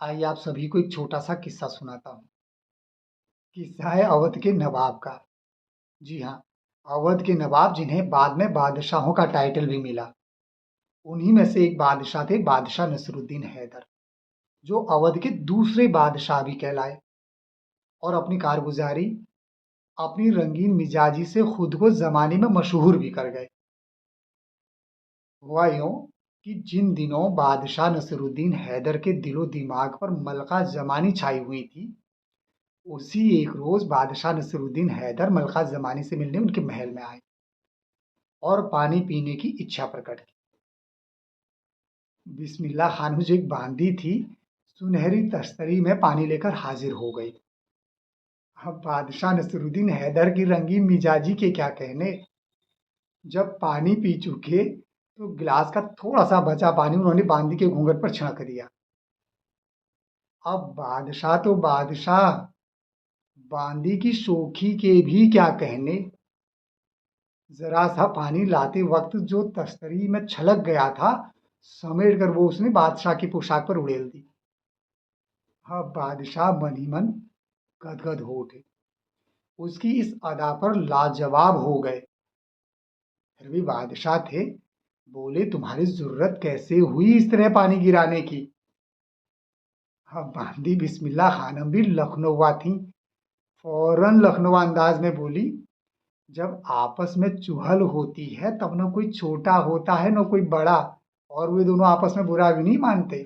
आइए आप सभी को एक छोटा सा किस्सा सुनाता हूँ। किस्सा है अवध के नवाब का। जी हाँ, अवध के नवाब जिन्हें बाद में बादशाहों का टाइटल भी मिला। उन्हीं में से एक बादशाह थे बादशाह नसरुद्दीन हैदर, जो अवध के दूसरे बादशाह भी कहलाए और अपनी कारगुजारी, अपनी रंगीन मिजाजी से खुद को जमाने में मशहूर भी कर गए। हुआ यूं कि जिन दिनों बादशाह नसरुद्दीन हैदर के दिलो दिमाग पर मलका जमानी छाई हुई थी, उसी एक रोज बादशाह नसीरुद्दीन हैदर मलका जमानी से मिलने उनके महल में आए और पानी पीने की इच्छा प्रकट की। बिस्मिल्लाह खानम जो एक बांदी थी, सुनहरी तश्तरी में पानी लेकर हाजिर हो गई। अब बादशाह नसीरुद्दीन हैदर की रंगीन मिजाजी के क्या कहने। जब पानी पी चुके तो गिलास का थोड़ा सा बचा पानी उन्होंने बांदी के घूंघट पर छिड़क दिया। अब बादशाह तो बादशाह, बांदी की शोखी के भी क्या कहने। जरा सा पानी लाते वक्त जो तस्तरी में छलक गया था, समेट कर वो उसने बादशाह की पोशाक पर उड़ेल दी। हाँ, बादशाह मन ही मन गदगद हो उठे। उसकी इस अदा पर लाजवाब हो गए। फिर भी बादशाह थे, बोले तुम्हारी जरूरत कैसे हुई इस तरह पानी गिराने की। हाँ, बांदी बिस्मिल्लाह खानम भी लखनऊआ थी, फौरन लखनऊ अंदाज में बोली, जब आपस में चुहल होती है तब न कोई छोटा होता है न कोई बड़ा, और वे दोनों आपस में बुरा भी नहीं मानते।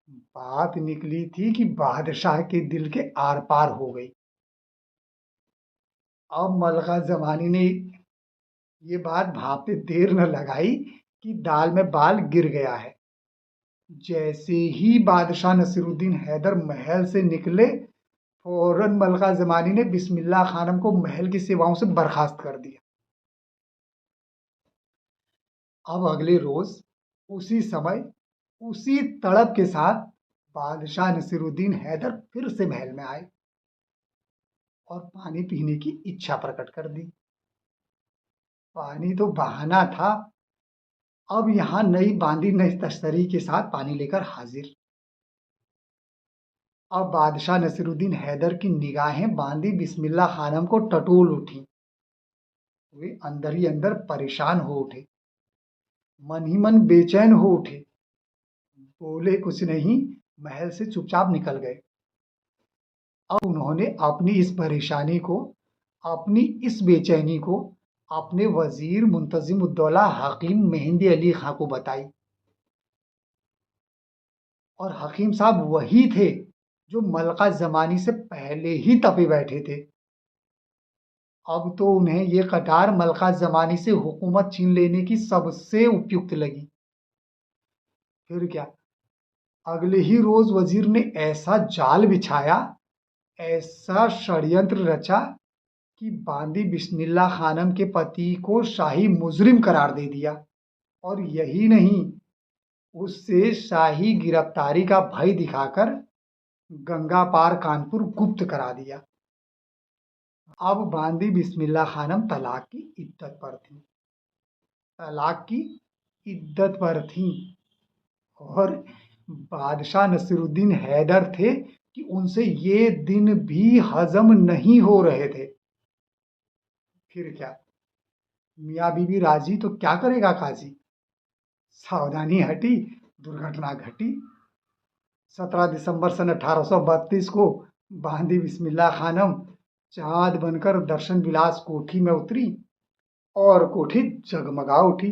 बात निकली थी कि बादशाह के दिल के आर पार हो गई। अब मलका जमानी ने ये बात भापते देर न लगाई कि दाल में बाल गिर गया है। जैसे ही बादशाह नसीरुद्दीन हैदर महल से निकले, फौरन मलका जमानी ने बिस्मिल्लाह खानम को महल की सेवाओं से बर्खास्त कर दिया। अब अगले रोज उसी समय, उसी तड़प के साथ बादशाह नसीरुद्दीन हैदर फिर से महल में आए और पानी पीने की इच्छा प्रकट कर दी। पानी तो बहाना था, अब यहां नई बांदी नई तश्तरी के साथ पानी लेकर हाजिर। अब बादशाह नसीरुद्दीन हैदर की निगाहें बांदी बिस्मिल्लाह खानम को टटोल उठी। वे अंदर ही अंदर परेशान हो उठे, मन ही मन बेचैन हो उठे। बोले कुछ नहीं, महल से चुपचाप निकल गए। अब उन्होंने अपनी इस परेशानी को, अपनी इस बेचैनी को अपने वजीर मुंतजिम उद्दौला हकीम मेहंदी अली खां को बताई। और हकीम साहब वही थे जो मलका जमानी से पहले ही तपे बैठे थे। अब तो उन्हें ये कटार मलका जमानी से हुकूमत छीन लेने की सबसे उपयुक्त लगी। फिर क्या, अगले ही रोज वजीर ने ऐसा जाल बिछाया, ऐसा षड्यंत्र रचा कि बांदी बिस्मिल्लाह खानम के पति को शाही मुजरिम करार दे दिया। और यही नहीं, उससे शाही गिरफ्तारी का भय दिखाकर गंगा पार कानपुर गुप्त करा दिया। अब बांदी बिस्मिल्लाह खानम तलाक की इद्दत पर थी, तलाक की इद्दत पर थी। और बादशाह नसीरुद्दीन हैदर थे कि उनसे ये दिन भी हजम नहीं हो रहे थे। फिर क्या, मियाँ बीबी राजी तो क्या करेगा काजी। सावधानी हटी, दुर्घटना घटी। 17 दिसंबर सन 1832 को बांदी बिस्मिल्लाह खानम चाँद बनकर दर्शन विलास कोठी में उतरी और कोठी जगमगा उठी।